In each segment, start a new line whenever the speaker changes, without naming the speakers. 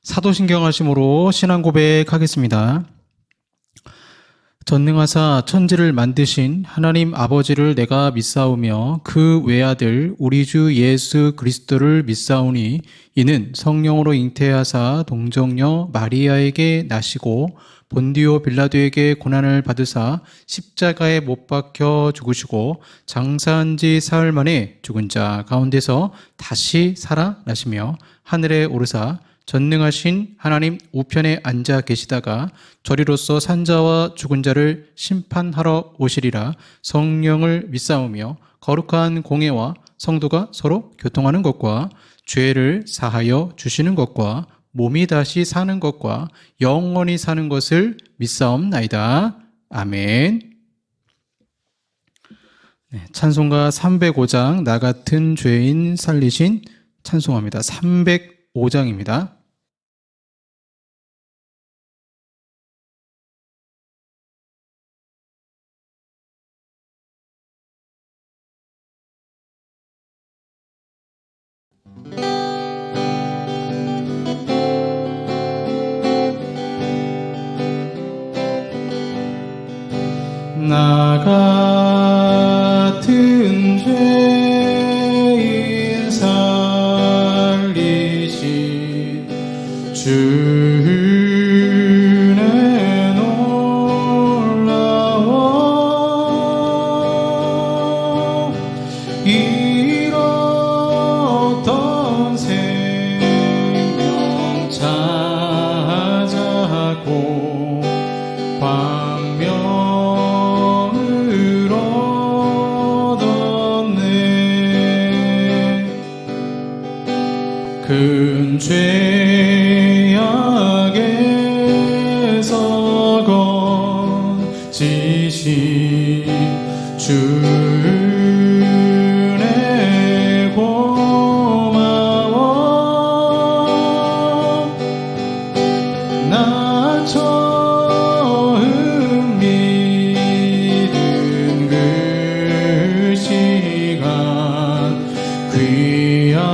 사도신경하심으로 신앙 고백하겠습니다. 전능하사 천지를 만드신 하나님 아버지를 내가 믿사오며 그 외아들 우리 주 예수 그리스도를 믿사오니 이는 성령으로 잉태하사 동정녀 마리아에게 나시고 본디오 빌라도에게 고난을 받으사 십자가에 못 박혀 죽으시고 장사한 지 사흘 만에 죽은 자 가운데서 다시 살아나시며 하늘에 오르사 전능하신 하나님 우편에 앉아 계시다가 저리로서 산자와 죽은 자를 심판하러 오시리라. 성령을 믿사오며 거룩한 공예와 성도가 서로 교통하는 것과 죄를 사하여 주시는 것과 몸이 다시 사는 것과 영원히 사는 것을 믿사옵나이다. 아멘. 찬송가 305장 나 같은 죄인 살리신 찬송합니다. 305장입니다. 나 같은 죄인 살리신 주는 놀라워 잃었던 생명 찾아고 큰 죄악에서 건지신 주네 고마워 나 처음 믿은 그 시간 귀하고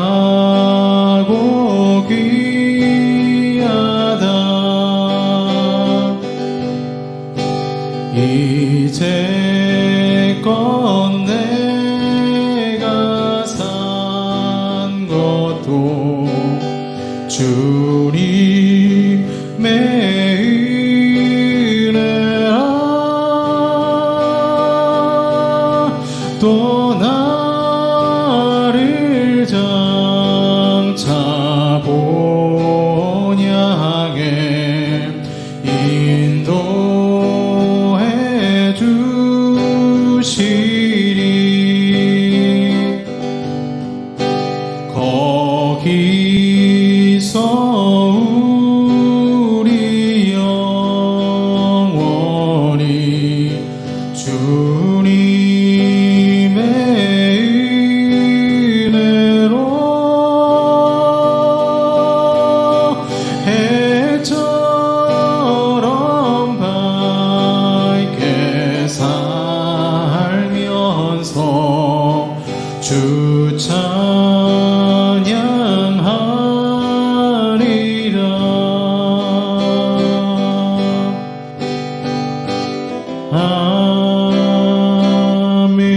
귀하다 이제껏 내가 산 것도 주님의 은혜라 또 나를 장차 본향에 인도해 주시리 거기서 우리 영원히 주님의 은혜로 해처럼 밝게 살면서 주 찬양하리라. 아멘.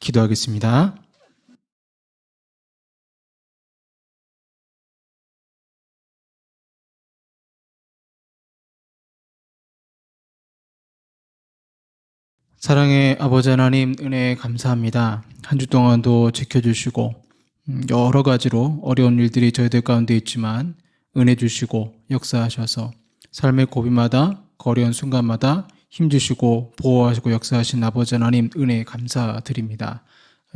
기도하겠습니다. 사랑의 아버지 하나님 은혜에 감사합니다. 한 주 동안도 지켜주시고 여러 가지로 어려운 일들이 저희들 가운데 있지만 은혜 주시고 역사하셔서 삶의 고비마다 어려운 순간마다 힘주시고 보호하시고 역사하신 아버지 하나님 은혜에 감사드립니다.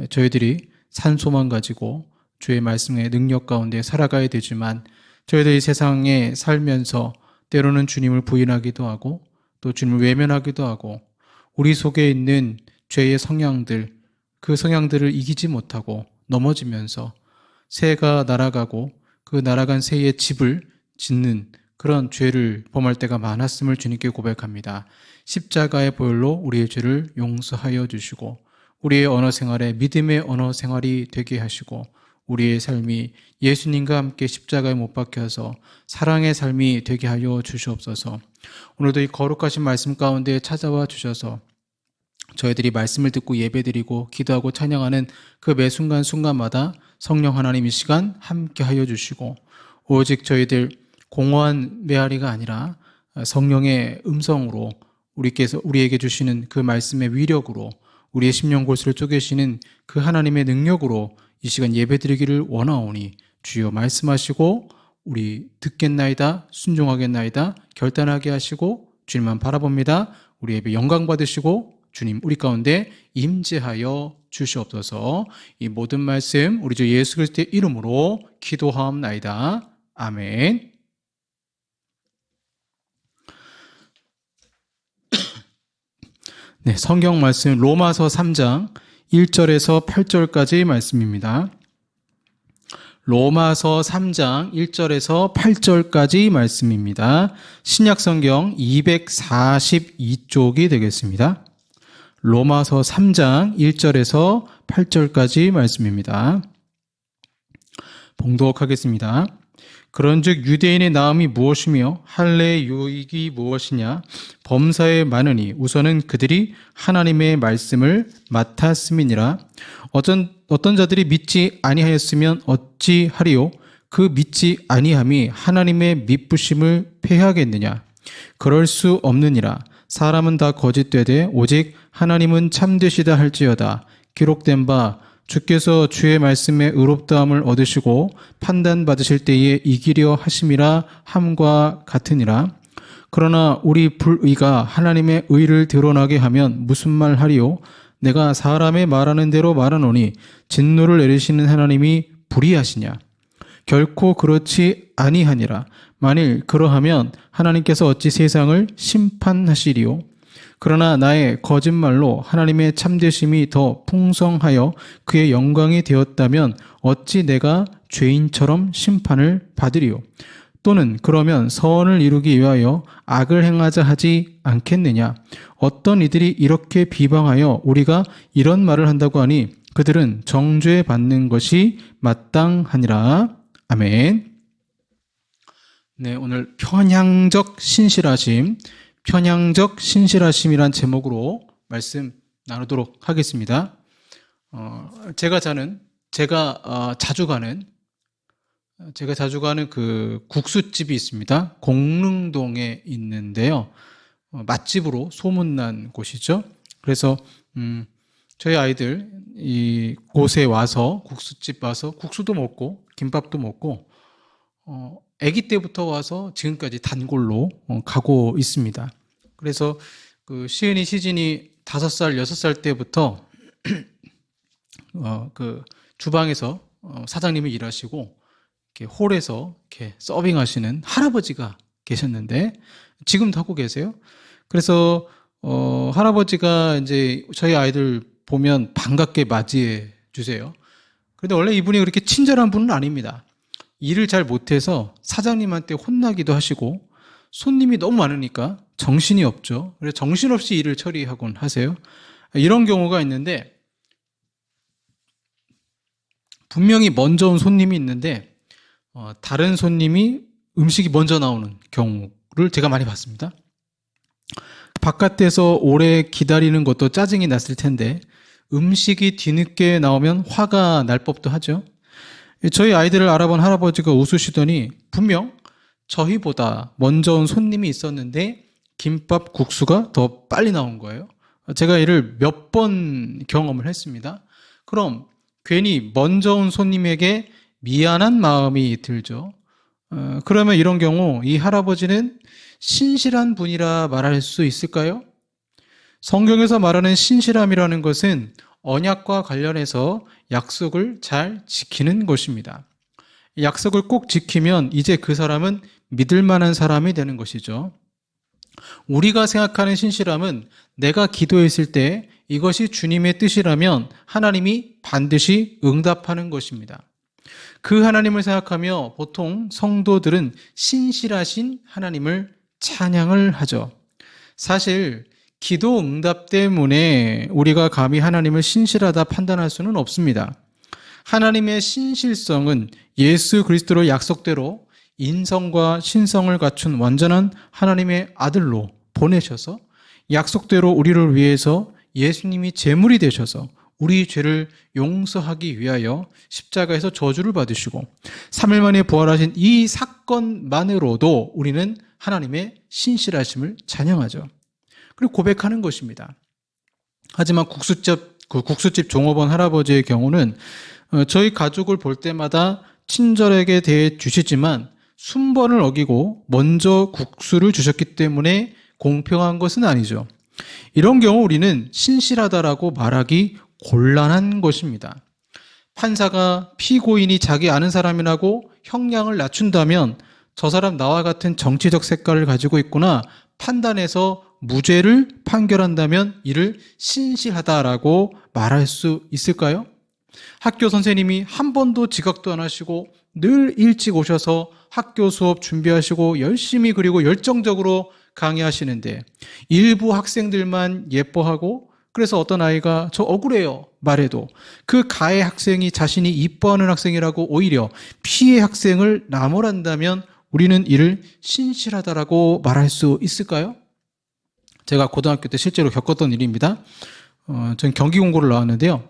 저희들이 산소만 가지고 주의 말씀의 능력 가운데 살아가야 되지만 저희들이 세상에 살면서 때로는 주님을 부인하기도 하고 또 주님을 외면하기도 하고 우리 속에 있는 죄의 성향들, 그 성향들을 이기지 못하고 넘어지면서 새가 날아가고 그 날아간 새의 집을 짓는 그런 죄를 범할 때가 많았음을 주님께 고백합니다. 십자가의 보혈로 우리의 죄를 용서하여 주시고 우리의 언어 생활에 믿음의 언어 생활이 되게 하시고 우리의 삶이 예수님과 함께 십자가에 못 박혀서 사랑의 삶이 되게 하여 주시옵소서. 오늘도 이 거룩하신 말씀 가운데 찾아와 주셔서 저희들이 말씀을 듣고 예배드리고 기도하고 찬양하는 그 매 순간순간마다 성령 하나님 이 시간 함께 하여 주시고, 오직 저희들 공허한 메아리가 아니라 성령의 음성으로 우리에게 주시는 그 말씀의 위력으로 우리의 심령 골수를 쪼개시는 그 하나님의 능력으로 이 시간 예배드리기를 원하오니 주여 말씀하시고 우리 듣겠나이다, 순종하겠나이다 결단하게 하시고 주님만 바라봅니다. 우리 예배 영광 받으시고 주님 우리 가운데 임재하여 주시옵소서. 이 모든 말씀 우리 주 예수 그리스도의 이름으로 기도하옵나이다. 아멘. 네, 성경 말씀 로마서 3장 1절에서 8절까지 말씀입니다. 로마서 3장 1절에서 8절까지 말씀입니다. 신약성경 242쪽이 되겠습니다. 로마서 3장 1절에서 8절까지 말씀입니다. 봉독하겠습니다. 그런즉 유대인의 나음이 무엇이며 할례의 유익이 무엇이냐? 범사에 많으니 우선은 그들이 하나님의 말씀을 맡았음이니라. 어떤 자들이 믿지 아니하였으면 어찌하리요? 그 믿지 아니함이 하나님의 믿부심을 패하겠느냐? 그럴 수 없느니라. 사람은 다 거짓되되 오직 하나님은 참되시다 할지어다. 기록된 바 주께서 주의 말씀에 의롭다함을 얻으시고 판단받으실 때에 이기려 하심이라 함과 같으니라. 그러나 우리 불의가 하나님의 의를 드러나게 하면 무슨 말 하리요? 내가 사람의 말하는 대로 말하노니 진노를 내리시는 하나님이 불의하시냐? 결코 그렇지 아니하니라. 만일 그러하면 하나님께서 어찌 세상을 심판하시리요? 그러나 나의 거짓말로 하나님의 참되심이 더 풍성하여 그의 영광이 되었다면 어찌 내가 죄인처럼 심판을 받으리요? 또는 그러면 선을 이루기 위하여 악을 행하자 하지 않겠느냐? 어떤 이들이 이렇게 비방하여 우리가 이런 말을 한다고 하니 그들은 정죄 받는 것이 마땅하니라. 아멘. 네, 오늘 편향적 신실하심이란 제목으로 말씀 나누도록 하겠습니다. 제가 자주 가는 그 국수집이 있습니다. 공릉동에 있는데요. 맛집으로 소문난 곳이죠. 그래서 저희 아이들 이곳에 와서 국수집 와서 국수도 먹고 김밥도 먹고 아기 때부터 와서 지금까지 단골로 가고 있습니다. 그래서 그 시진이 5살, 6살 때부터 그 주방에서 사장님이 일하시고 이렇게 홀에서 이렇게 서빙하시는 할아버지가 계셨는데 지금도 하고 계세요. 그래서 할아버지가 이제 저희 아이들 보면 반갑게 맞이해 주세요. 그런데 원래 이분이 그렇게 친절한 분은 아닙니다. 일을 잘 못해서 사장님한테 혼나기도 하시고 손님이 너무 많으니까 정신이 없죠. 그래서 정신없이 일을 처리하곤 하세요. 이런 경우가 있는데 분명히 먼저 온 손님이 있는데 다른 손님이 음식이 먼저 나오는 경우를 제가 많이 봤습니다. 바깥에서 오래 기다리는 것도 짜증이 났을 텐데 음식이 뒤늦게 나오면 화가 날 법도 하죠. 저희 아이들을 알아본 할아버지가 웃으시더니 분명 저희보다 먼저 온 손님이 있었는데 김밥 국수가 더 빨리 나온 거예요. 제가 이를 몇 번 경험을 했습니다. 그럼 괜히 먼저 온 손님에게 미안한 마음이 들죠. 그러면 이런 경우 이 할아버지는 신실한 분이라 말할 수 있을까요? 성경에서 말하는 신실함이라는 것은 언약과 관련해서 약속을 잘 지키는 것입니다. 약속을 꼭 지키면 이제 그 사람은 믿을 만한 사람이 되는 것이죠. 우리가 생각하는 신실함은 내가 기도했을 때 이것이 주님의 뜻이라면 하나님이 반드시 응답하는 것입니다. 그 하나님을 생각하며 보통 성도들은 신실하신 하나님을 찬양을 하죠. 사실 기도 응답 때문에 우리가 감히 하나님을 신실하다 판단할 수는 없습니다. 하나님의 신실성은 예수 그리스도를 약속대로 인성과 신성을 갖춘 완전한 하나님의 아들로 보내셔서 약속대로 우리를 위해서 예수님이 제물이 되셔서 우리 죄를 용서하기 위하여 십자가에서 저주를 받으시고 3일 만에 부활하신 이 사건만으로도 우리는 하나님의 신실하심을 찬양하죠. 그리고 고백하는 것입니다. 하지만 국수집 종업원 할아버지의 경우는 저희 가족을 볼 때마다 친절하게 대해 주시지만 순번을 어기고 먼저 국수를 주셨기 때문에 공평한 것은 아니죠. 이런 경우 우리는 신실하다라고 말하기 곤란한 것입니다. 판사가 피고인이 자기 아는 사람이라고 형량을 낮춘다면 저 사람 나와 같은 정치적 색깔을 가지고 있구나 판단해서 무죄를 판결한다면 이를 신실하다라고 말할 수 있을까요? 학교 선생님이 한 번도 지각도 안 하시고 늘 일찍 오셔서 학교 수업 준비하시고 열심히 그리고 열정적으로 강의하시는데 일부 학생들만 예뻐하고 그래서 어떤 아이가 저 억울해요 말해도 그 가해 학생이 자신이 이뻐하는 학생이라고 오히려 피해 학생을 나무란다면 우리는 이를 신실하다라고 말할 수 있을까요? 제가 고등학교 때 실제로 겪었던 일입니다. 저는 경기공고를 나왔는데요.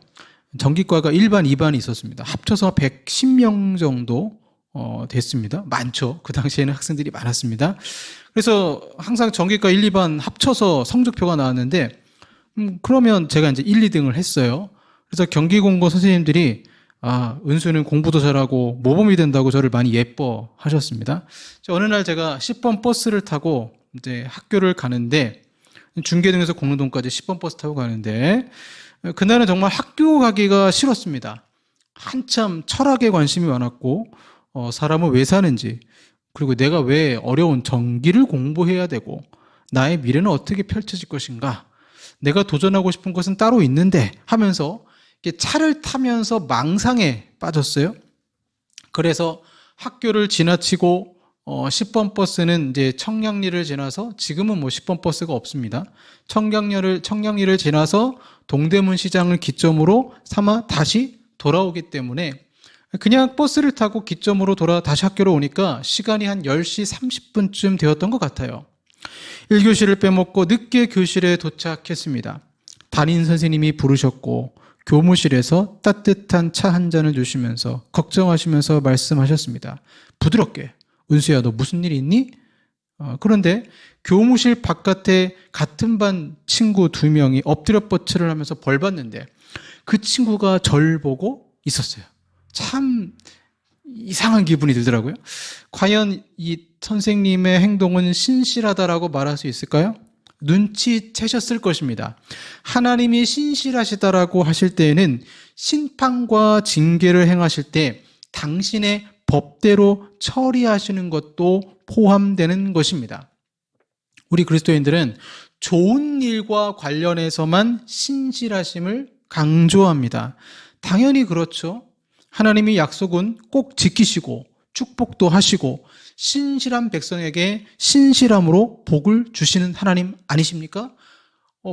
전기과가 1반, 2반이 있었습니다. 합쳐서 110명 정도 됐습니다. 많죠. 그 당시에는 학생들이 많았습니다. 그래서 항상 전기과 1, 2반 합쳐서 성적표가 나왔는데 그러면 제가 이제 1, 2등을 했어요. 그래서 경기공고 선생님들이 은수는 공부도 잘하고 모범이 된다고 저를 많이 예뻐하셨습니다. 어느 날 제가 10번 버스를 타고 이제 학교를 가는데 중계동에서 공릉동까지 10번 버스 타고 가는데 그날은 정말 학교 가기가 싫었습니다. 한참 철학에 관심이 많았고 사람은 왜 사는지 그리고 내가 왜 어려운 전기를 공부해야 되고 나의 미래는 어떻게 펼쳐질 것인가 내가 도전하고 싶은 것은 따로 있는데 하면서 차를 타면서 망상에 빠졌어요. 그래서 학교를 지나치고 10번 버스는 이제 청량리를 지나서 지금은 뭐 10번 버스가 없습니다. 청량리를 지나서 동대문 시장을 기점으로 삼아 다시 돌아오기 때문에 그냥 버스를 타고 기점으로 다시 학교로 오니까 시간이 한 10시 30분쯤 되었던 것 같아요. 1교시를 빼먹고 늦게 교실에 도착했습니다. 담임 선생님이 부르셨고 교무실에서 따뜻한 차 한 잔을 주시면서 걱정하시면서 말씀하셨습니다. 부드럽게 은수야 너 무슨 일 있니? 그런데 교무실 바깥에 같은 반 친구 2명이 엎드려 뻗치를 하면서 벌 받는데 그 친구가 절 보고 있었어요. 참 이상한 기분이 들더라고요. 과연 이 선생님의 행동은 신실하다라고 말할 수 있을까요? 눈치채셨을 것입니다. 하나님이 신실하시다라고 하실 때에는 심판과 징계를 행하실 때 당신의 법대로 처리하시는 것도 포함되는 것입니다. 우리 그리스도인들은 좋은 일과 관련해서만 신실하심을 강조합니다. 당연히 그렇죠. 하나님이 약속은 꼭 지키시고 축복도 하시고 신실한 백성에게 신실함으로 복을 주시는 하나님 아니십니까?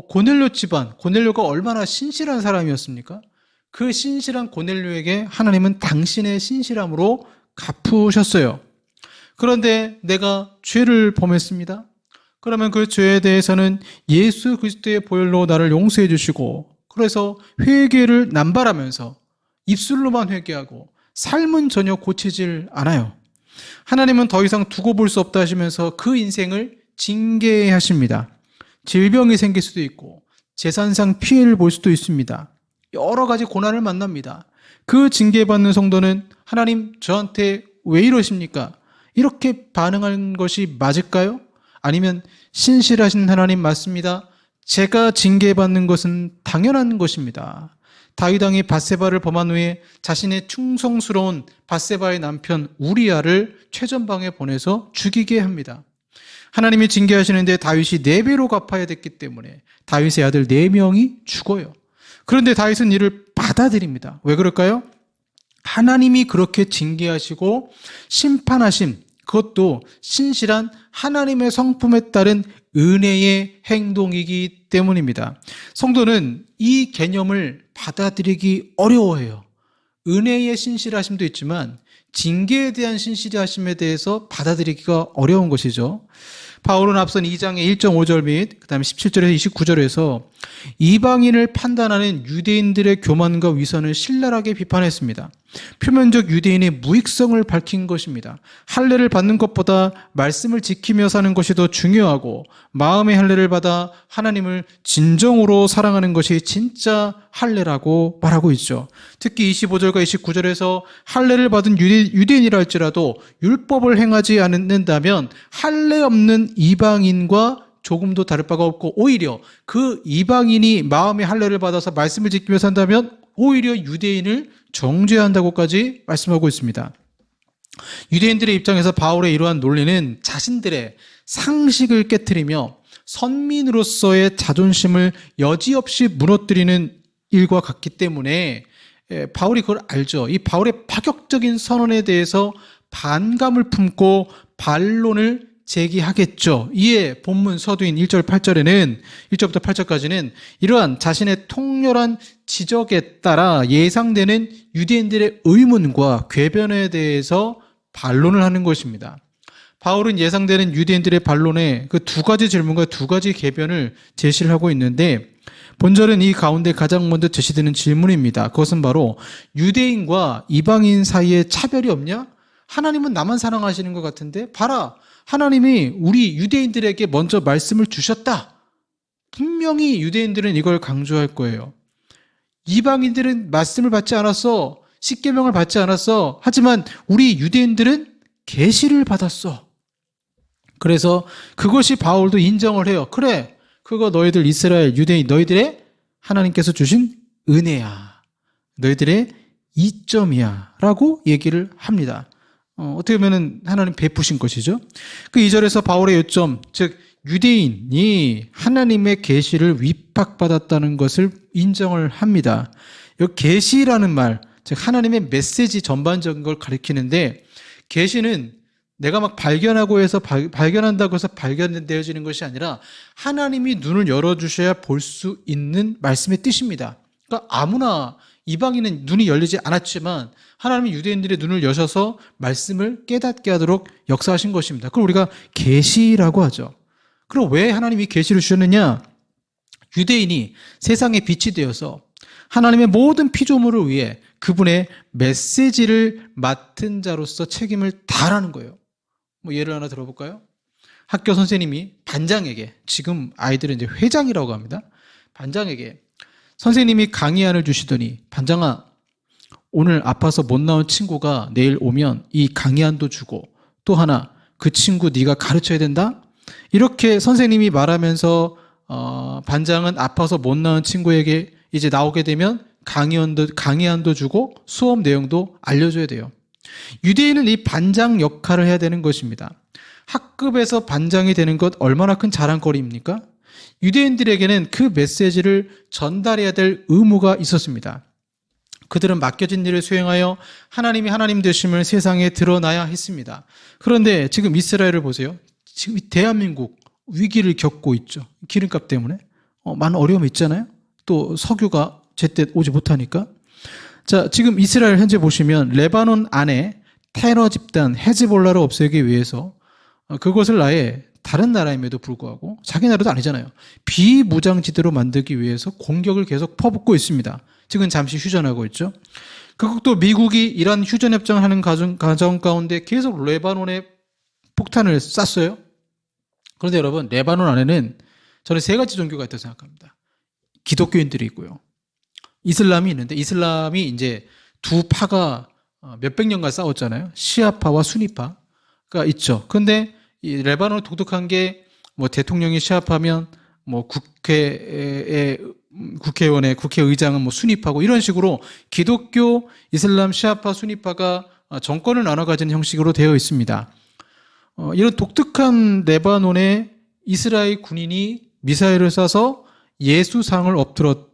고넬료 집안, 고넬료가 얼마나 신실한 사람이었습니까? 그 신실한 고넬료에게 하나님은 당신의 신실함으로 갚으셨어요. 그런데 내가 죄를 범했습니다. 그러면 그 죄에 대해서는 예수 그리스도의 보혈로 나를 용서해 주시고 그래서 회개를 남발하면서 입술로만 회개하고 삶은 전혀 고치질 않아요. 하나님은 더 이상 두고 볼 수 없다 하시면서 그 인생을 징계하십니다. 질병이 생길 수도 있고 재산상 피해를 볼 수도 있습니다. 여러 가지 고난을 만납니다. 그 징계받는 성도는 하나님 저한테 왜 이러십니까? 이렇게 반응하는 것이 맞을까요? 아니면 신실하신 하나님 맞습니다. 제가 징계받는 것은 당연한 것입니다. 다윗 왕이 밧세바를 범한 후에 자신의 충성스러운 밧세바의 남편 우리아를 최전방에 보내서 죽이게 합니다. 하나님이 징계하시는데 다윗이 4배로 갚아야 됐기 때문에 다윗의 아들 4명이 죽어요. 그런데 다윗은 이를 받아들입니다. 왜 그럴까요? 하나님이 그렇게 징계하시고 심판하심, 그것도 신실한 하나님의 성품에 따른 은혜의 행동이기 때문입니다. 성도는 이 개념을 받아들이기 어려워해요. 은혜의 신실하심도 있지만 징계에 대한 신실하심에 대해서 받아들이기가 어려운 것이죠. 바울은 앞선 2장의 1.5절 및 그 다음에 17절에서 29절에서 이방인을 판단하는 유대인들의 교만과 위선을 신랄하게 비판했습니다. 표면적 유대인의 무익성을 밝힌 것입니다. 할례를 받는 것보다 말씀을 지키며 사는 것이 더 중요하고 마음의 할례를 받아 하나님을 진정으로 사랑하는 것이 진짜 할례라고 말하고 있죠. 특히 25절과 29절에서 할례를 받은 유대인이라 할지라도 율법을 행하지 않는다면 할례 없는 이방인과 조금도 다를 바가 없고 오히려 그 이방인이 마음의 할례를 받아서 말씀을 지키며 산다면 오히려 유대인을 정죄한다고까지 말씀하고 있습니다. 유대인들의 입장에서 바울의 이러한 논리는 자신들의 상식을 깨트리며 선민으로서의 자존심을 여지없이 무너뜨리는 일과 같기 때문에 바울이 그걸 알죠. 이 바울의 파격적인 선언에 대해서 반감을 품고 반론을 제기하겠죠. 이에 본문 서두인 1절 8절에는 1절부터 8절까지는 이러한 자신의 통렬한 지적에 따라 예상되는 유대인들의 의문과 궤변에 대해서 반론을 하는 것입니다. 바울은 예상되는 유대인들의 반론에 그 두 가지 질문과 두 가지 궤변을 제시를 하고 있는데 본절은 이 가운데 가장 먼저 제시되는 질문입니다. 그것은 바로 유대인과 이방인 사이에 차별이 없냐? 하나님은 나만 사랑하시는 것 같은데 봐라. 하나님이 우리 유대인들에게 먼저 말씀을 주셨다. 분명히 유대인들은 이걸 강조할 거예요. 이방인들은 말씀을 받지 않았어. 십계명을 받지 않았어. 하지만 우리 유대인들은 계시를 받았어. 그래서 그것이 바울도 인정을 해요. 그래, 그거 너희들 이스라엘 유대인 너희들의 하나님께서 주신 은혜야. 너희들의 이점이야 라고 얘기를 합니다. 어떻게 보면 하나님 베푸신 것이죠. 그 2절에서 바울의 요점, 즉 유대인이 하나님의 계시를 위박받았다는 것을 인정을 합니다. 이 계시라는 말, 즉 하나님의 메시지 전반적인 걸 가리키는데 계시는 내가 막 발견하고 해서 발견한다고 해서 발견되어지는 것이 아니라 하나님이 눈을 열어주셔야 볼 수 있는 말씀의 뜻입니다. 그러니까 아무나 이방인은 눈이 열리지 않았지만 하나님이 유대인들의 눈을 여셔서 말씀을 깨닫게 하도록 역사하신 것입니다. 그걸 우리가 계시라고 하죠. 그럼 왜 하나님이 계시를 주셨느냐? 유대인이 세상의 빛이 되어서 하나님의 모든 피조물을 위해 그분의 메시지를 맡은 자로서 책임을 다하라는 거예요. 뭐 예를 하나 들어볼까요? 학교 선생님이 반장에게, 지금 아이들은 이제 회장이라고 합니다. 반장에게 선생님이 강의안을 주시더니 반장아, 오늘 아파서 못 나온 친구가 내일 오면 이 강의안도 주고 또 하나 그 친구 네가 가르쳐야 된다? 이렇게 선생님이 말하면서 반장은 아파서 못 나온 친구에게 이제 나오게 되면 강의안도 주고 수업 내용도 알려줘야 돼요. 유대인은 이 반장 역할을 해야 되는 것입니다. 학급에서 반장이 되는 것 얼마나 큰 자랑거리입니까? 유대인들에게는 그 메시지를 전달해야 될 의무가 있었습니다. 그들은 맡겨진 일을 수행하여 하나님이 하나님 되심을 세상에 드러나야 했습니다. 그런데 지금 이스라엘을 보세요. 지금 대한민국 위기를 겪고 있죠. 기름값 때문에 많은 어려움이 있잖아요. 또 석유가 제때 오지 못하니까. 자, 지금 이스라엘 현재 보시면 레바논 안에 테러 집단 헤즈볼라를 없애기 위해서 그것을 아예 다른 나라임에도 불구하고 자기 나라도 아니잖아요. 비무장지대로 만들기 위해서 공격을 계속 퍼붓고 있습니다. 지금 잠시 휴전하고 있죠. 그것도 미국이 이란 휴전협정을 하는 과정 가운데 계속 레바논에 폭탄을 쐈어요. 그런데 여러분, 레바논 안에는 저는 세 가지 종교가 있다고 생각합니다. 기독교인들이 있고요. 이슬람이 있는데 이슬람이 이제 두 파가 몇백 년간 싸웠잖아요. 시아파와 수니파가 있죠. 그런데 이 레바논 독특한 게 뭐 대통령이 시아파면 뭐 국회의원의 국회의장은 뭐 수니파고 이런 식으로 기독교, 이슬람, 시아파, 수니파가 정권을 나눠 가진 형식으로 되어 있습니다. 이런 독특한 레바논에 이스라엘 군인이 미사일을 쏴서 예수상을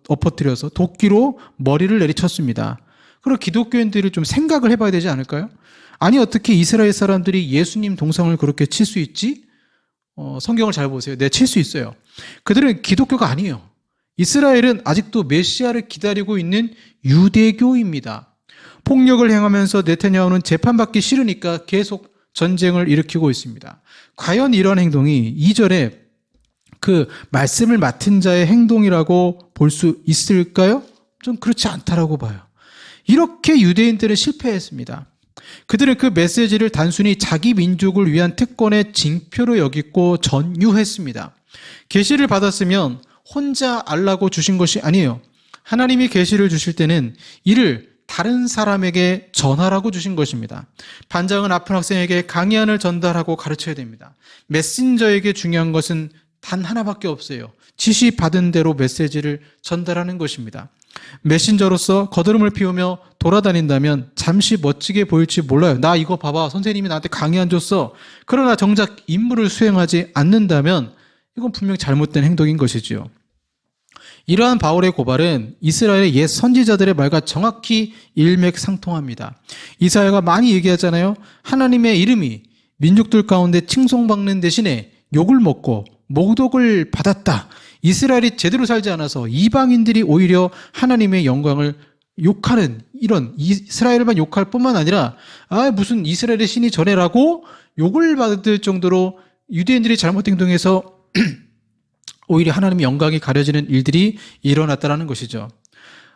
엎어뜨려서 도끼로 머리를 내리쳤습니다. 그럼 기독교인들이 좀 생각을 해봐야 되지 않을까요? 아니 어떻게 이스라엘 사람들이 예수님 동상을 그렇게 칠 수 있지? 성경을 잘 보세요. 네, 칠 수 있어요. 그들은 기독교가 아니에요. 이스라엘은 아직도 메시아를 기다리고 있는 유대교입니다. 폭력을 행하면서 네타냐후는 재판받기 싫으니까 계속 전쟁을 일으키고 있습니다. 과연 이런 행동이 2절에 그 말씀을 맡은 자의 행동이라고 볼 수 있을까요? 좀 그렇지 않다라고 봐요. 이렇게 유대인들은 실패했습니다. 그들은 그 메시지를 단순히 자기 민족을 위한 특권의 징표로 여기고 전유했습니다. 계시를 받았으면 혼자 알라고 주신 것이 아니에요. 하나님이 계시를 주실 때는 이를 다른 사람에게 전하라고 주신 것입니다. 반장은 아픈 학생에게 강의안을 전달하고 가르쳐야 됩니다. 메신저에게 중요한 것은 단 하나밖에 없어요. 지시받은 대로 메시지를 전달하는 것입니다. 메신저로서 거드름을 피우며 돌아다닌다면 잠시 멋지게 보일지 몰라요. 나 이거 봐봐. 선생님이 나한테 강의안 줬어. 그러나 정작 임무를 수행하지 않는다면 이건 분명 잘못된 행동인 것이지요. 이러한 바울의 고발은 이스라엘의 옛 선지자들의 말과 정확히 일맥상통합니다. 이사야가 많이 얘기하잖아요. 하나님의 이름이 민족들 가운데 칭송받는 대신에 욕을 먹고 모독을 받았다. 이스라엘이 제대로 살지 않아서 이방인들이 오히려 하나님의 영광을 욕하는, 이런 이스라엘만 욕할 뿐만 아니라 무슨 이스라엘의 신이 전해라고 욕을 받을 정도로 유대인들이 잘못 행동해서 오히려 하나님의 영광이 가려지는 일들이 일어났다는 것이죠.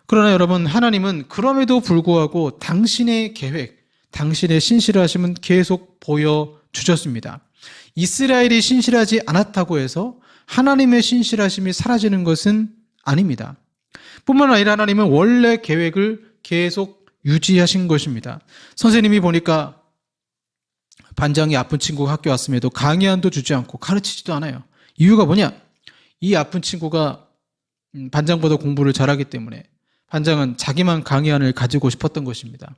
그러나 여러분, 하나님은 그럼에도 불구하고 당신의 계획, 당신의 신실하심은 계속 보여주셨습니다. 이스라엘이 신실하지 않았다고 해서 하나님의 신실하심이 사라지는 것은 아닙니다. 뿐만 아니라 하나님은 원래 계획을 계속 유지하신 것입니다. 선생님이 보니까 반장이 아픈 친구가 학교 왔음에도 강의안도 주지 않고 가르치지도 않아요. 이유가 뭐냐? 이 아픈 친구가 반장보다 공부를 잘하기 때문에 반장은 자기만 강의안을 가지고 싶었던 것입니다.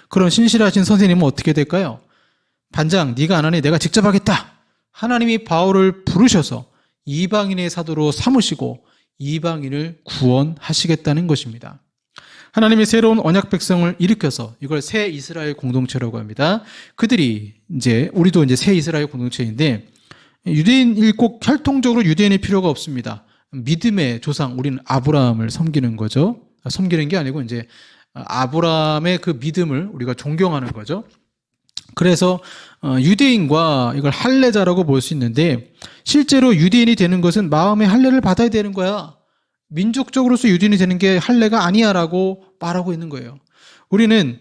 그런 신실하신 선생님은 어떻게 될까요? 반장, 네가 안 하니 내가 직접 하겠다. 하나님이 바울을 부르셔서 이방인의 사도로 삼으시고 이방인을 구원하시겠다는 것입니다. 하나님이 새로운 언약 백성을 일으켜서 이걸 새 이스라엘 공동체라고 합니다. 그들이 우리도 새 이스라엘 공동체인데, 유대인이 꼭 혈통적으로 유대인일 필요가 없습니다. 믿음의 조상, 우리는 아브라함을 섬기는 거죠. 섬기는 게 아니고 아브라함의 그 믿음을 우리가 존경하는 거죠. 그래서 유대인과 이걸 할례자라고 볼 수 있는데, 실제로 유대인이 되는 것은 마음의 할례를 받아야 되는 거야. 민족적으로서 유대인이 되는 게 할례가 아니야라고 말하고 있는 거예요. 우리는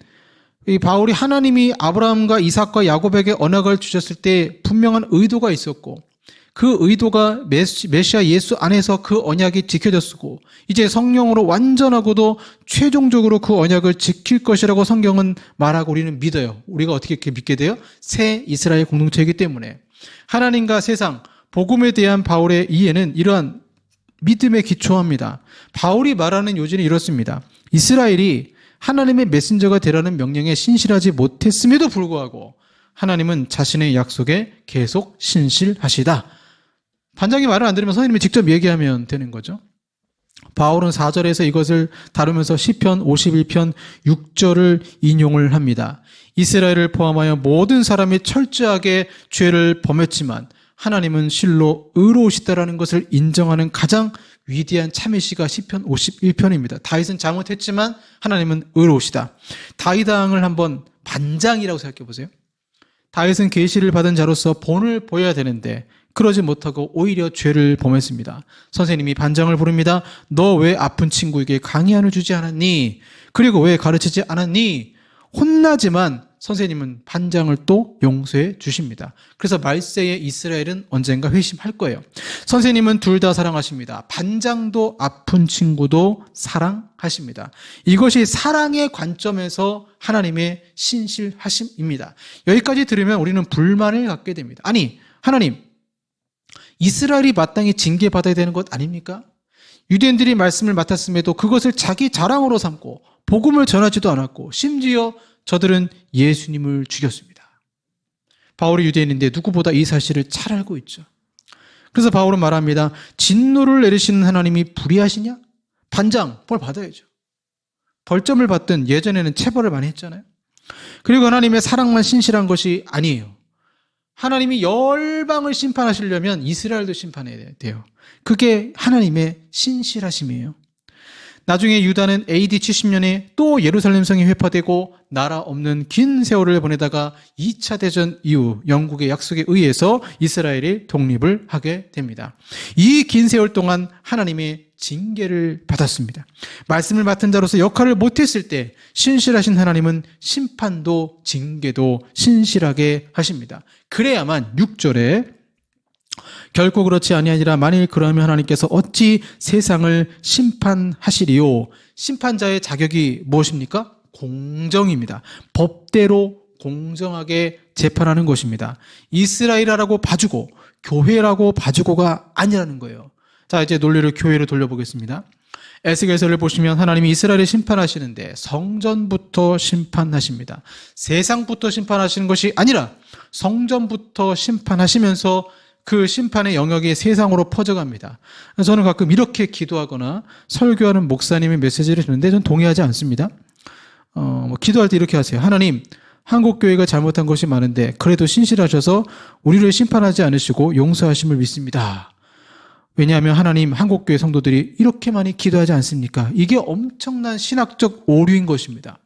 이 바울이 하나님이 아브라함과 이삭과 야곱에게 언약을 주셨을 때 분명한 의도가 있었고, 그 의도가 메시아 예수 안에서 그 언약이 지켜졌고, 이제 성령으로 완전하고도 최종적으로 그 언약을 지킬 것이라고 성경은 말하고 우리는 믿어요. 우리가 어떻게 이렇게 믿게 돼요? 새 이스라엘 공동체이기 때문에. 하나님과 세상, 복음에 대한 바울의 이해는 이러한 믿음에 기초합니다. 바울이 말하는 요지는 이렇습니다. 이스라엘이 하나님의 메신저가 되라는 명령에 신실하지 못했음에도 불구하고 하나님은 자신의 약속에 계속 신실하시다. 반장이 말을 안 들으면 선생님이 직접 얘기하면 되는 거죠. 바울은 4절에서 이것을 다루면서 시편 51편 6절을 인용을 합니다. 이스라엘을 포함하여 모든 사람이 철저하게 죄를 범했지만 하나님은 실로 의로우시다라는 것을 인정하는 가장 위대한 참회시가 시편 51편입니다. 다윗은 잘못했지만 하나님은 의로우시다. 다윗 왕을 한번 반장이라고 생각해 보세요. 다윗은 계시를 받은 자로서 본을 보여야 되는데 그러지 못하고 오히려 죄를 범했습니다. 선생님이 반장을 부릅니다. 너 왜 아픈 친구에게 강의안을 주지 않았니? 그리고 왜 가르치지 않았니? 혼나지만 선생님은 반장을 또 용서해 주십니다. 그래서 말세의 이스라엘은 언젠가 회심할 거예요. 선생님은 둘 다 사랑하십니다. 반장도 아픈 친구도 사랑하십니다. 이것이 사랑의 관점에서 하나님의 신실하심입니다. 여기까지 들으면 우리는 불만을 갖게 됩니다. 아니, 하나님, 이스라엘이 마땅히 징계받아야 되는 것 아닙니까? 유대인들이 말씀을 맡았음에도 그것을 자기 자랑으로 삼고 복음을 전하지도 않았고 심지어 저들은 예수님을 죽였습니다. 바울이 유대인인데 누구보다 이 사실을 잘 알고 있죠. 그래서 바울은 말합니다. 진노를 내리시는 하나님이 불의하시냐? 반장, 벌 받아야죠. 벌점을 받든 예전에는 체벌을 많이 했잖아요. 그리고 하나님의 사랑만 신실한 것이 아니에요. 하나님이 열방을 심판하시려면 이스라엘도 심판해야 돼요. 그게 하나님의 신실하심이에요. 나중에 유다는 AD 70년에 또 예루살렘 성이 회파되고 나라 없는 긴 세월을 보내다가 2차 대전 이후 영국의 약속에 의해서 이스라엘이 독립을 하게 됩니다. 이 긴 세월 동안 하나님의 징계를 받았습니다. 말씀을 맡은 자로서 역할을 못했을 때 신실하신 하나님은 심판도 징계도 신실하게 하십니다. 그래야만 6절에 결코 그렇지 아니하니라 만일 그러면 하나님께서 어찌 세상을 심판하시리요. 심판자의 자격이 무엇입니까? 공정입니다. 법대로 공정하게 재판하는 것입니다. 이스라엘이라고 봐주고 교회라고 봐주고가 아니라는 거예요. 자, 이제 논리를 교회로 돌려보겠습니다. 에스겔서를 보시면 하나님이 이스라엘을 심판하시는데 성전부터 심판하십니다. 세상부터 심판하시는 것이 아니라 성전부터 심판하시면서 그 심판의 영역이 세상으로 퍼져갑니다. 저는 가끔 이렇게 기도하거나 설교하는 목사님의 메시지를 듣는데 저는 동의하지 않습니다. 기도할 때 이렇게 하세요. 하나님, 한국교회가 잘못한 것이 많은데 그래도 신실하셔서 우리를 심판하지 않으시고 용서하심을 믿습니다. 왜냐하면 하나님, 한국교회 성도들이 이렇게 많이 기도하지 않습니까? 이게 엄청난 신학적 오류인 것입니다.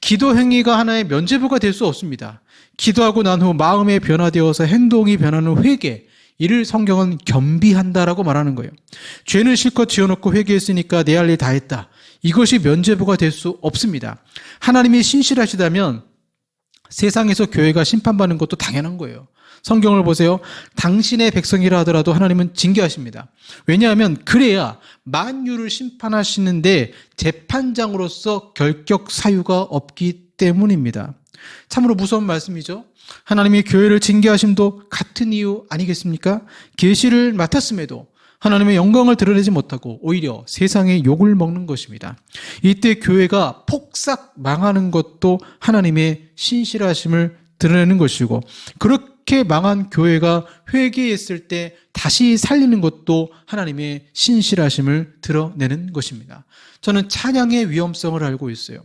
기도 행위가 하나의 면죄부가 될 수 없습니다. 기도하고 난 후 마음에 변화되어서 행동이 변하는 회개, 이를 성경은 겸비한다라고 말하는 거예요. 죄는 실컷 지어놓고 회개했으니까 내 할 일 다 했다. 이것이 면죄부가 될 수 없습니다. 하나님이 신실하시다면 세상에서 교회가 심판받는 것도 당연한 거예요. 성경을 보세요. 당신의 백성이라 하더라도 하나님은 징계하십니다. 왜냐하면 그래야 만유를 심판하시는데 재판장으로서 결격 사유가 없기 때문입니다. 참으로 무서운 말씀이죠. 하나님이 교회를 징계하심도 같은 이유 아니겠습니까? 계시를 맡았음에도 하나님의 영광을 드러내지 못하고 오히려 세상의 욕을 먹는 것입니다. 이때 교회가 폭삭 망하는 것도 하나님의 신실하심을 드러내는 것이고, 그렇게 망한 교회가 회개했을 때 다시 살리는 것도 하나님의 신실하심을 드러내는 것입니다. 저는 찬양의 위험성을 알고 있어요.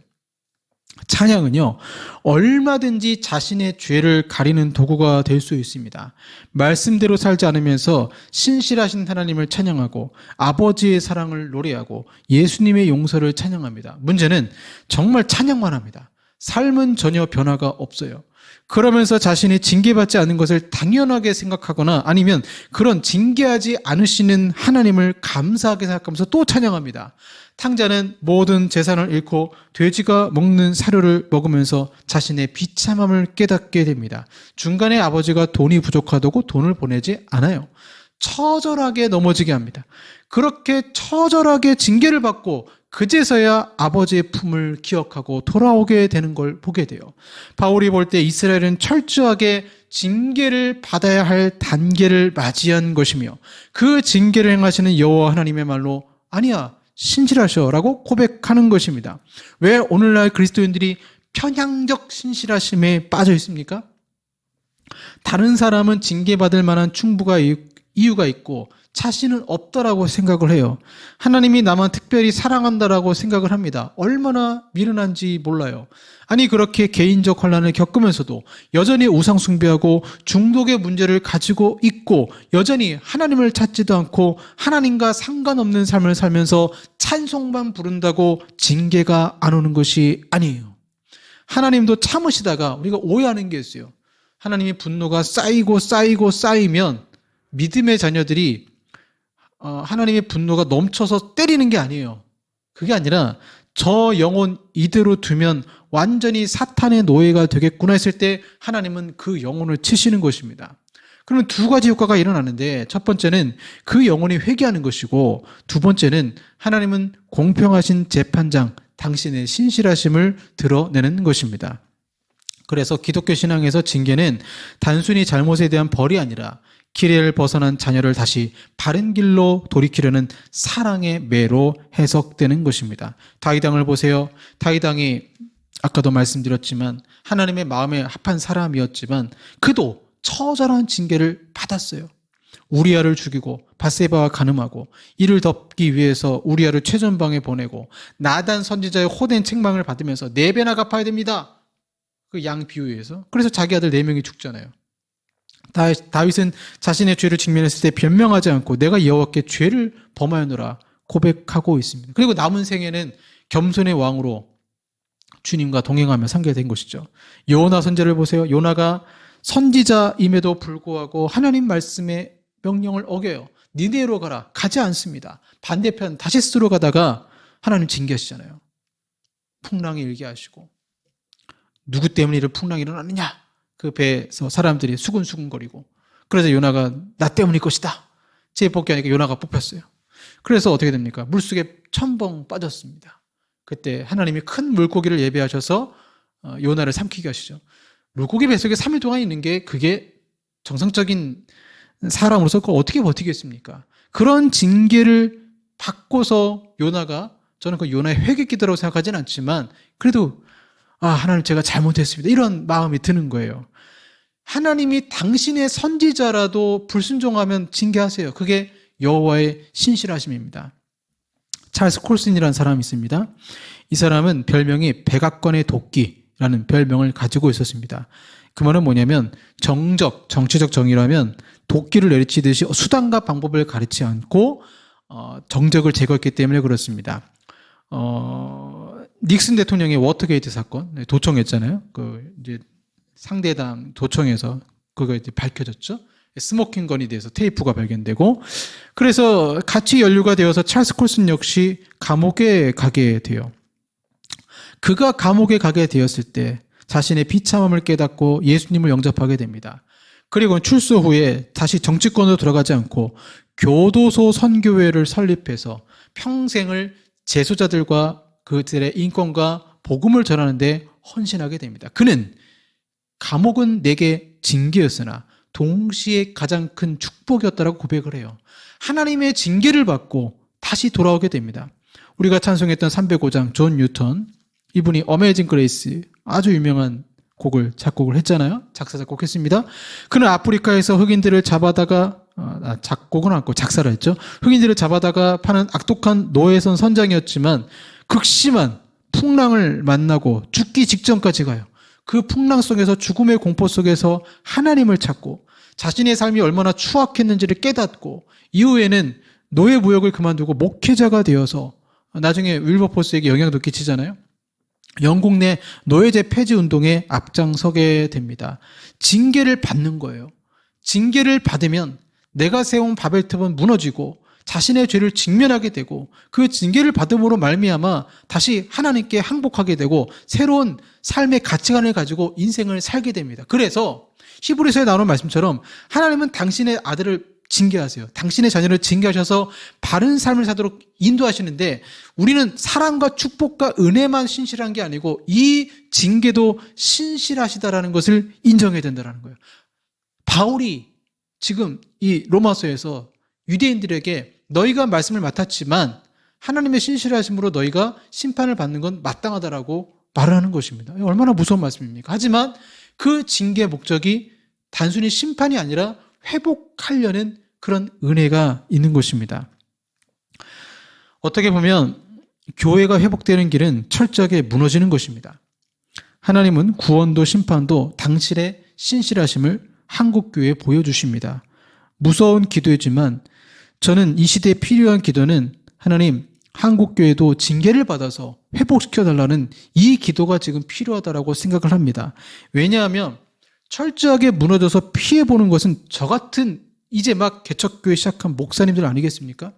찬양은요, 얼마든지 자신의 죄를 가리는 도구가 될 수 있습니다. 말씀대로 살지 않으면서 신실하신 하나님을 찬양하고 아버지의 사랑을 노래하고 예수님의 용서를 찬양합니다. 문제는 정말 찬양만 합니다. 삶은 전혀 변화가 없어요. 그러면서 자신이 징계받지 않은 것을 당연하게 생각하거나 아니면 그런 징계하지 않으시는 하나님을 감사하게 생각하면서 또 찬양합니다. 탕자는 모든 재산을 잃고 돼지가 먹는 사료를 먹으면서 자신의 비참함을 깨닫게 됩니다. 중간에 아버지가 돈이 부족하다고 돈을 보내지 않아요. 처절하게 넘어지게 합니다. 그렇게 처절하게 징계를 받고 그제서야 아버지의 품을 기억하고 돌아오게 되는 걸 보게 돼요. 바울이 볼 때 이스라엘은 철저하게 징계를 받아야 할 단계를 맞이한 것이며 그 징계를 행하시는 여호와 하나님의 말로 아니야, 신실하셔라고 고백하는 것입니다. 왜 오늘날 그리스도인들이 편향적 신실하심에 빠져 있습니까? 다른 사람은 징계받을 만한 이유가 있고 자신은 없다라고 생각을 해요. 하나님이 나만 특별히 사랑한다라고 생각을 합니다. 얼마나 미련한지 몰라요. 아니, 그렇게 개인적 혼란을 겪으면서도 여전히 우상 숭배하고 중독의 문제를 가지고 있고 여전히 하나님을 찾지도 않고 하나님과 상관없는 삶을 살면서 찬송만 부른다고 징계가 안 오는 것이 아니에요. 하나님도 참으시다가 우리가 오해하는 게 있어요. 하나님의 분노가 쌓이면 믿음의 자녀들이 하나님의 분노가 넘쳐서 때리는 게 아니에요. 그게 아니라 저 영혼 이대로 두면 완전히 사탄의 노예가 되겠구나 했을 때 하나님은 그 영혼을 치시는 것입니다. 그러면 두 가지 효과가 일어나는데, 첫 번째는 그 영혼이 회개하는 것이고, 두 번째는 하나님은 공평하신 재판장, 당신의 신실하심을 드러내는 것입니다. 그래서 기독교 신앙에서 징계는 단순히 잘못에 대한 벌이 아니라 길을 벗어난 자녀를 다시 바른 길로 돌이키려는 사랑의 매로 해석되는 것입니다. 다윗 왕을 보세요. 다윗 왕이 아까도 말씀드렸지만 하나님의 마음에 합한 사람이었지만 그도 처절한 징계를 받았어요. 우리아를 죽이고 밧세바와 간음하고 이를 덮기 위해서 우리아를 최전방에 보내고 나단 선지자의 호된 책망을 받으면서 4배나 갚아야 됩니다. 그 양 비유에서. 그래서 자기 아들 4명이 죽잖아요. 다윗은 자신의 죄를 직면했을 때 변명하지 않고 내가 여호와께 죄를 범하였노라 고백하고 있습니다. 그리고 남은 생에는 겸손의 왕으로 주님과 동행하며 살게 된 것이죠. 요나 선지자를 보세요. 요나가 선지자임에도 불구하고 하나님 말씀의 명령을 어겨요. 니네로 가라. 가지 않습니다. 반대편 다시스로 가다가 하나님 징계하시잖아요. 풍랑이 일게 하시고. 누구 때문에 이런 풍랑이 일어났느냐? 그 배에서 사람들이 수군수군거리고. 그래서 요나가 나 때문일 것이다. 제복귀하니까 요나가 뽑혔어요. 그래서 어떻게 됩니까? 물속에 첨벙 빠졌습니다. 그때 하나님이 큰 물고기를 예배하셔서 요나를 삼키게 하시죠. 물고기 뱃속에 3일 동안 있는 게 그게 정상적인 사람으로서 그걸 어떻게 버티겠습니까? 그런 징계를 받고서 요나가, 저는 그 요나의 회개 기도라고 생각하지는 않지만 그래도 하나님 제가 잘못했습니다. 이런 마음이 드는 거예요. 하나님이 당신의 선지자라도 불순종하면 징계하세요. 그게 여호와의 신실하심입니다. 찰스 콜슨이라는 사람이 있습니다. 이 사람은 별명이 백악관의 도끼라는 별명을 가지고 있었습니다. 그 말은 뭐냐면 정치적 정의라면 도끼를 내리치듯이 수단과 방법을 가르치지 않고 정적을 제거했기 때문에 그렇습니다. 닉슨 대통령의 워터게이트 사건, 도청했잖아요. 이제 상대당 도청에서 그거 이제 밝혀졌죠. 스모킹 건에 대해서 테이프가 발견되고, 그래서 같이 연루가 되어서 찰스 콜슨 역시 감옥에 가게 돼요. 그가 감옥에 가게 되었을 때 자신의 비참함을 깨닫고 예수님을 영접하게 됩니다. 그리고 출소 후에 다시 정치권으로 들어가지 않고 교도소 선교회를 설립해서 평생을 재소자들과 그들의 인권과 복음을 전하는데 헌신하게 됩니다. 그는 감옥은 내게 징계였으나 동시에 가장 큰 축복이었다라고 고백을 해요. 하나님의 징계를 받고 다시 돌아오게 됩니다. 우리가 찬송했던 305장 존 뉴턴, 이분이 어메이징 그레이스 아주 유명한 곡을 작곡을 했잖아요. 작사 작곡했습니다. 그는 아프리카에서 흑인들을 잡아다가 작곡은 않고 작사를 했죠. 흑인들을 잡아다가 파는 악독한 노예선 선장이었지만 극심한 풍랑을 만나고 죽기 직전까지 가요. 그 풍랑 속에서, 죽음의 공포 속에서 하나님을 찾고 자신의 삶이 얼마나 추악했는지를 깨닫고 이후에는 노예 무역을 그만두고 목회자가 되어서 나중에 윌버포스에게 영향도 끼치잖아요. 영국 내 노예제 폐지 운동에 앞장서게 됩니다. 징계를 받는 거예요. 징계를 받으면 내가 세운 바벨탑은 무너지고 자신의 죄를 직면하게 되고 그 징계를 받음으로 말미암아 다시 하나님께 항복하게 되고 새로운 삶의 가치관을 가지고 인생을 살게 됩니다. 그래서 히브리서에 나오는 말씀처럼 하나님은 당신의 아들을 징계하세요. 당신의 자녀를 징계하셔서 바른 삶을 사도록 인도하시는데 우리는 사랑과 축복과 은혜만 신실한 게 아니고 이 징계도 신실하시다라는 것을 인정해야 된다는 거예요. 바울이 지금 이 로마서에서 유대인들에게 너희가 말씀을 맡았지만 하나님의 신실하심으로 너희가 심판을 받는 건 마땅하다라고 말을 하는 것입니다. 얼마나 무서운 말씀입니까? 하지만 그 징계의 목적이 단순히 심판이 아니라 회복하려는 그런 은혜가 있는 것입니다. 어떻게 보면 교회가 회복되는 길은 철저하게 무너지는 것입니다. 하나님은 구원도 심판도 당신의 신실하심을 한국교회에 보여주십니다. 무서운 기도이지만 저는 이 시대에 필요한 기도는 하나님, 한국교회도 징계를 받아서 회복시켜달라는 이 기도가 지금 필요하다고 생각을 합니다. 왜냐하면 철저하게 무너져서 피해보는 것은 저 같은 이제 막 개척교회 시작한 목사님들 아니겠습니까?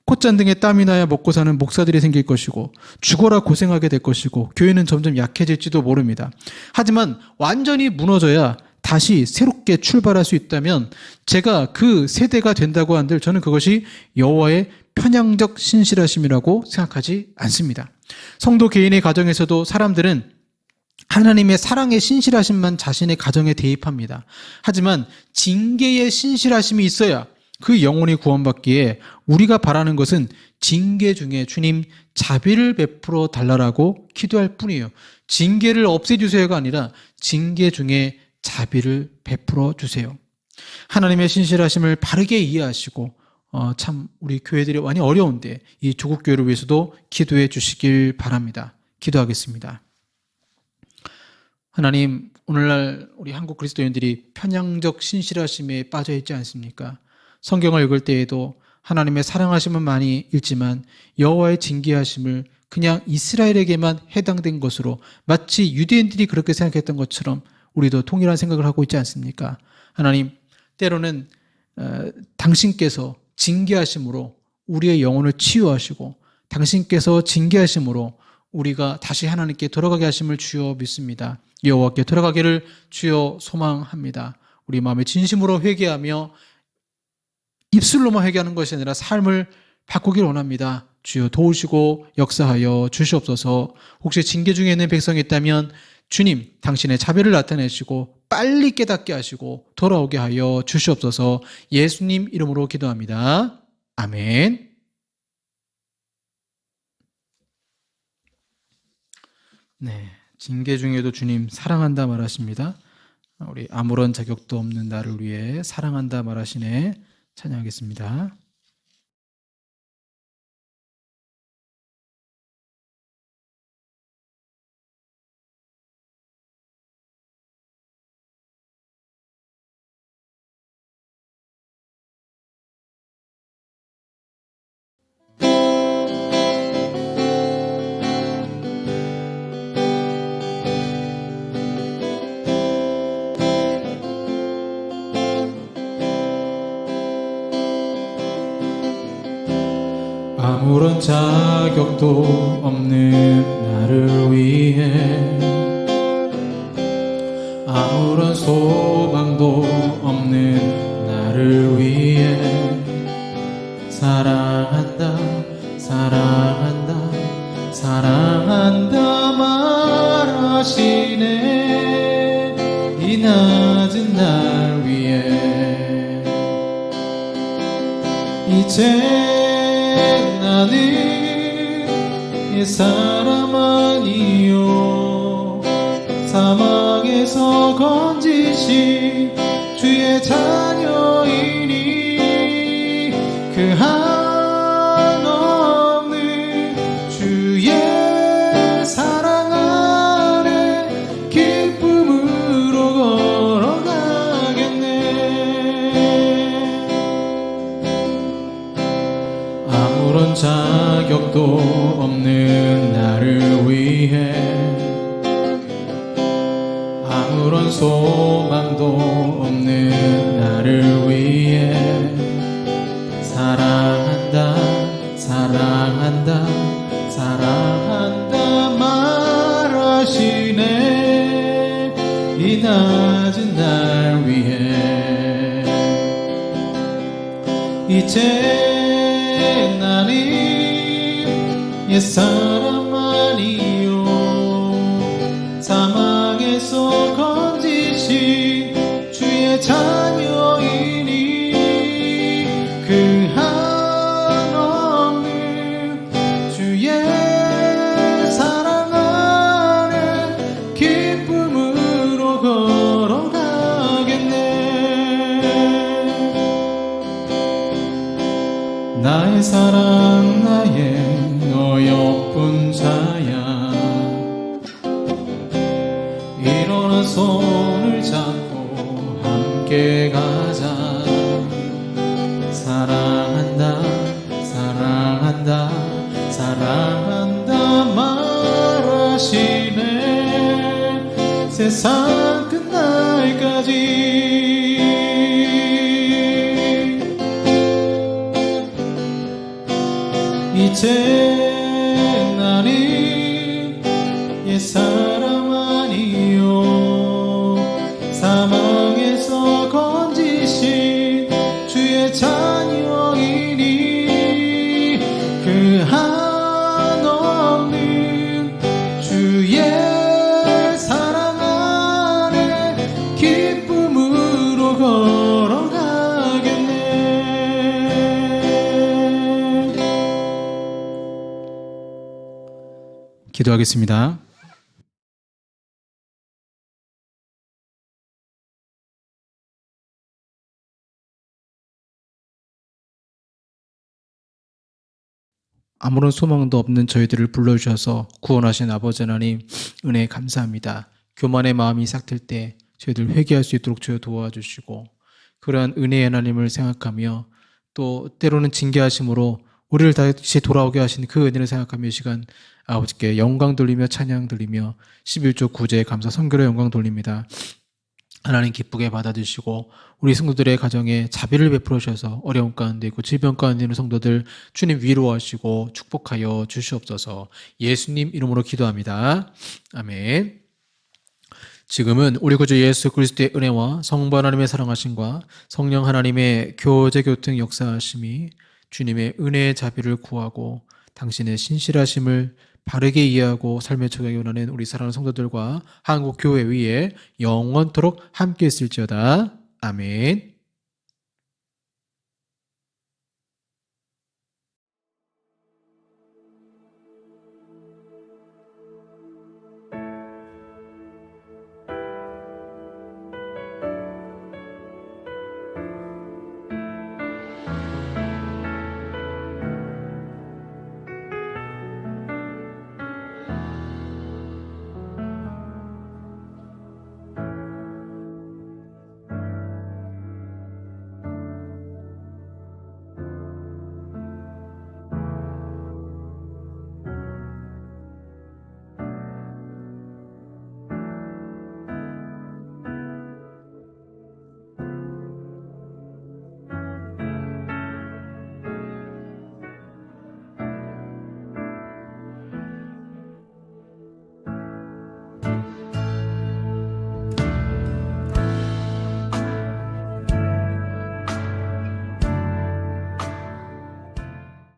콧잔등에 땀이 나야 먹고 사는 목사들이 생길 것이고 죽어라 고생하게 될 것이고 교회는 점점 약해질지도 모릅니다. 하지만 완전히 무너져야 다시 새롭게 출발할 수 있다면 제가 그 세대가 된다고 한들 저는 그것이 여호와의 편향적 신실하심이라고 생각하지 않습니다. 성도 개인의 가정에서도 사람들은 하나님의 사랑의 신실하심만 자신의 가정에 대입합니다. 하지만 징계의 신실하심이 있어야 그 영혼이 구원받기에 우리가 바라는 것은 징계 중에 주님 자비를 베풀어 달라고 기도할 뿐이에요. 징계를 없애주세요가 아니라 징계 중에 자비를 베풀어 주세요. 하나님의 신실하심을 바르게 이해하시고 참 우리 교회들이 많이 어려운데 이 조국 교회를 위해서도 기도해 주시길 바랍니다. 기도하겠습니다. 하나님, 오늘날 우리 한국 그리스도인들이 편향적 신실하심에 빠져 있지 않습니까? 성경을 읽을 때에도 하나님의 사랑하심은 많이 읽지만 여호와의 징계하심을 그냥 이스라엘에게만 해당된 것으로 마치 유대인들이 그렇게 생각했던 것처럼 우리도 동일한 생각을 하고 있지 않습니까? 하나님, 때로는 당신께서 징계하심으로 우리의 영혼을 치유하시고 당신께서 징계하심으로 우리가 다시 하나님께 돌아가게 하심을 주여 믿습니다. 여호와께 돌아가기를 주여 소망합니다. 우리 마음에 진심으로 회개하며 입술로만 회개하는 것이 아니라 삶을 바꾸길 원합니다. 주여 도우시고 역사하여 주시옵소서. 혹시 징계 중에 있는 백성이 있다면 주님, 당신의 자비를 나타내시고 빨리 깨닫게 하시고 돌아오게 하여 주시옵소서. 예수님 이름으로 기도합니다. 아멘. 네, 징계 중에도 주님 사랑한다 말하십니다. 우리 아무런 자격도 없는 나를 위해 사랑한다 말하시네. 찬양하겠습니다. 아무런 자격도 없는 나를 위해 아무런 소망도 없는 나를 위해 사랑한다 사랑한다 사랑한다 말하시네. 이 낮은 날 위해 이제 나는 옛사람 아니요 사망에서 건지신 주의 자녀이니 그 한없는 주의 사랑 안에 기쁨으로 걸어가겠네. 아무런 자격도 없는 나를 위해 아무런 소망도 없는 나를 위해 사랑한다 사랑한다 사랑한다 말하시네. 이 낮은 날 위해 이제 나는 옛사람 아니요 사망에서 건지신 주의 자녀이니 그 한없는 주의 사랑 안에 기쁨으로 걸어가겠네. 나의 사랑 나의 어여쁜 자야 일어나 손을 잡고 함께 가자. 사랑한다 사랑한다 사랑한다 말하시네. 세상 끝날까지 이제 나는 옛사람 아니요 사망에서 건지신 주의 자녀이니 그 한없는 주의 사랑 안에 기쁨으로 걸어가겠네. 기도하겠습니다. 아무런 소망도 없는 저희들을 불러주셔서 구원하신 아버지 하나님 은혜에 감사합니다. 교만의 마음이 삭틀 때 저희들 회개할 수 있도록 주여 도와주시고 그러한 은혜의 하나님을 생각하며 또 때로는 징계하심으로 우리를 다시 돌아오게 하신 그 은혜를 생각하며 이 시간 아버지께 영광 돌리며 찬양 돌리며 11조 구제 감사 선교로 영광 돌립니다. 하나님 기쁘게 받아주시고 우리 성도들의 가정에 자비를 베풀어 주셔서 어려움 가운데 있고 질병 가운데 있는 성도들 주님 위로하시고 축복하여 주시옵소서. 예수님 이름으로 기도합니다. 아멘. 지금은 우리 구주 예수 그리스도의 은혜와 성부 하나님의 사랑하심과 성령 하나님의 교제 교통 역사하심이 주님의 은혜의 자비를 구하고 당신의 신실하심을 바르게 이해하고 삶의 적용에 원하는 우리 사랑하는 성도들과 한국 교회 위에 영원토록 함께 있을지어다. 아멘.